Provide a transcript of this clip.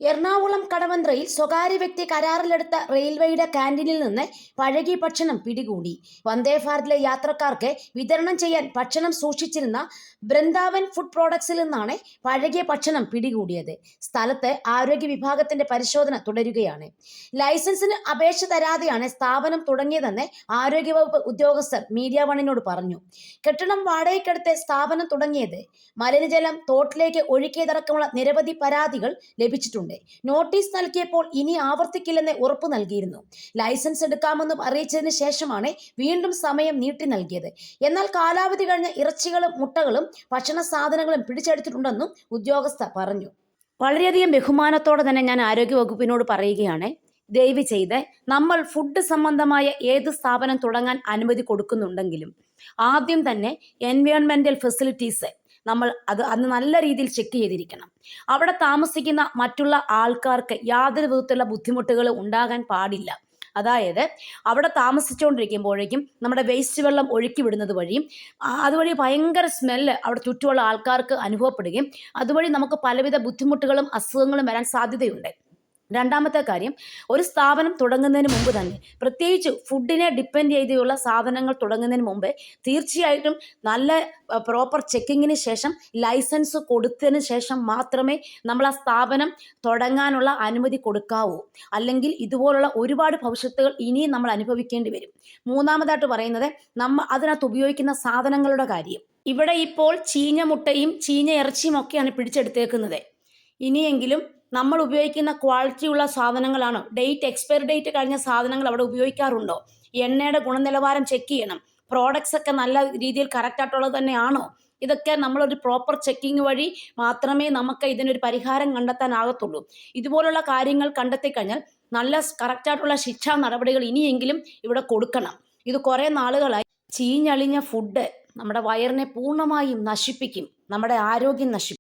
എറണാകുളം കടവന്ത്രയിൽ സ്വകാര്യ വ്യക്തി കരാറിലെടുത്ത റെയിൽവേയുടെ കാന്റീനിൽ നിന്ന് പഴകിയ ഭക്ഷണം പിടികൂടി. വന്ദേ ഭാരതിലെ യാത്രക്കാർക്ക് വിതരണം ചെയ്യാൻ ഭക്ഷണം സൂക്ഷിച്ചിരുന്ന ബൃന്ദാവൻ ഫുഡ് പ്രോഡക്ട്സിൽ നിന്നാണ് പഴകിയ ഭക്ഷണം പിടികൂടിയത്. സ്ഥലത്ത് ആരോഗ്യ വിഭാഗത്തിന്റെ പരിശോധന തുടരുകയാണ്. ലൈസൻസിന് അപേക്ഷ തരാതെയാണ് സ്ഥാപനം തുടങ്ങിയതെന്ന് ആരോഗ്യവകുപ്പ് ഉദ്യോഗസ്ഥർ മീഡിയ വണ്ണിനോട് പറഞ്ഞു. കെട്ടിടം വാടകയ്ക്കെടുത്ത് സ്ഥാപനം തുടങ്ങിയത്, മലിനജലം തോട്ടിലേക്ക് ഒഴുക്കിയതടക്കമുള്ള നിരവധി പരാതികൾ ലഭിച്ചിട്ടുണ്ട്. നോട്ടീസ് നൽകിയപ്പോൾ ഇനി ആവർത്തിക്കില്ലെന്ന് ഉറപ്പു നൽകിയിരുന്നു. ലൈസൻസ് എടുക്കാമെന്ന് അറിയിച്ചതിന് ശേഷമാണ് വീണ്ടും സമയം നീട്ടി നൽകിയത്. എന്നാൽ കാലാവധി കഴിഞ്ഞ ഇറച്ചികളും മുട്ടകളും ഭക്ഷണ സാധനങ്ങളും പിടിച്ചെടുത്തിട്ടുണ്ടെന്നും ഉദ്യോഗസ്ഥർ പറഞ്ഞു. വളരെയധികം ബഹുമാനത്തോടെ തന്നെ ഞാൻ ആരോഗ്യവകുപ്പിനോട് പറയുകയാണ്, ദയവ് ചെയ്ത് നമ്മൾ ഫുഡ് സംബന്ധമായ ഏത് സ്ഥാപനം തുടങ്ങാൻ അനുമതി കൊടുക്കുന്നുണ്ടെങ്കിലും ആദ്യം തന്നെ എൻവയോൺമെന്റൽ ഫെസിലിറ്റീസ് നമ്മൾ അന്ന് നല്ല രീതിയിൽ ചെക്ക് ചെയ്തിരിക്കണം. അവിടെ താമസിക്കുന്ന മറ്റുള്ള ആൾക്കാർക്ക് യാതൊരു വിധത്തിലുള്ള ബുദ്ധിമുട്ടുകൾ ഉണ്ടാകാൻ പാടില്ല. അതായത് അവിടെ താമസിച്ചുകൊണ്ടിരിക്കുമ്പോഴേക്കും നമ്മുടെ വേസ്റ്റ് വെള്ളം ഒഴുക്കി വിടുന്നത് വഴിയും അതുവഴി ഭയങ്കര സ്മെല്ല് അവിടെ ചുറ്റുമുള്ള ആൾക്കാർക്ക് അനുഭവപ്പെടുകയും അതുവഴി നമുക്ക് പലവിധ ബുദ്ധിമുട്ടുകളും അസുഖങ്ങളും വരാൻ സാധ്യതയുണ്ട്. രണ്ടാമത്തെ കാര്യം, ഒരു സ്ഥാപനം തുടങ്ങുന്നതിന് മുമ്പ് തന്നെ, പ്രത്യേകിച്ച് ഫുഡിനെ ഡിപ്പെൻഡ് ചെയ്തുള്ള സാധനങ്ങൾ തുടങ്ങുന്നതിന് മുമ്പ് തീർച്ചയായിട്ടും നല്ല പ്രോപ്പർ ചെക്കിങ്ങിന് ശേഷം ലൈസൻസ് കൊടുത്തതിന് ശേഷം മാത്രമേ നമ്മൾ ആ സ്ഥാപനം തുടങ്ങാനുള്ള അനുമതി കൊടുക്കാവൂ. അല്ലെങ്കിൽ ഇതുപോലുള്ള ഒരുപാട് ഭവിഷ്യത്തുകൾ ഇനിയും നമ്മൾ അനുഭവിക്കേണ്ടി വരും. മൂന്നാമതായിട്ട് പറയുന്നത്, അതിനകത്ത് ഉപയോഗിക്കുന്ന സാധനങ്ങളുടെ കാര്യം. ഇവിടെ ഇപ്പോൾ ചീഞ്ഞ മുട്ടയും ചീഞ്ഞ ഇറച്ചിയും ഒക്കെയാണ് പിടിച്ചെടുത്തേക്കുന്നത്. ഇനിയെങ്കിലും നമ്മൾ ഉപയോഗിക്കുന്ന ക്വാളിറ്റിയുള്ള സാധനങ്ങളാണോ, എക്സ്പയറി ഡേറ്റ് കഴിഞ്ഞ സാധനങ്ങൾ അവിടെ ഉപയോഗിക്കാറുണ്ടോ, എണ്ണയുടെ ഗുണനിലവാരം ചെക്ക് ചെയ്യണം, പ്രോഡക്ട്സ് ഒക്കെ നല്ല രീതിയിൽ കറക്റ്റായിട്ടുള്ളത് തന്നെയാണോ, ഇതൊക്കെ നമ്മളൊരു പ്രോപ്പർ ചെക്കിങ് വഴി മാത്രമേ നമുക്ക് ഇതിനൊരു പരിഹാരം കണ്ടെത്താനാകത്തുള്ളൂ. ഇതുപോലുള്ള കാര്യങ്ങൾ കണ്ടെത്തി കഴിഞ്ഞാൽ നല്ല കറക്റ്റായിട്ടുള്ള ശിക്ഷാ നടപടികൾ ഇനിയെങ്കിലും ഇവിടെ കൊടുക്കണം. ഇത് കുറേ നാളുകളായി ചീഞ്ഞളിഞ്ഞ ഫുഡ് നമ്മുടെ വയറിനെ പൂർണ്ണമായും നശിപ്പിക്കും, നമ്മുടെ ആരോഗ്യം നശിപ്പിക്കും.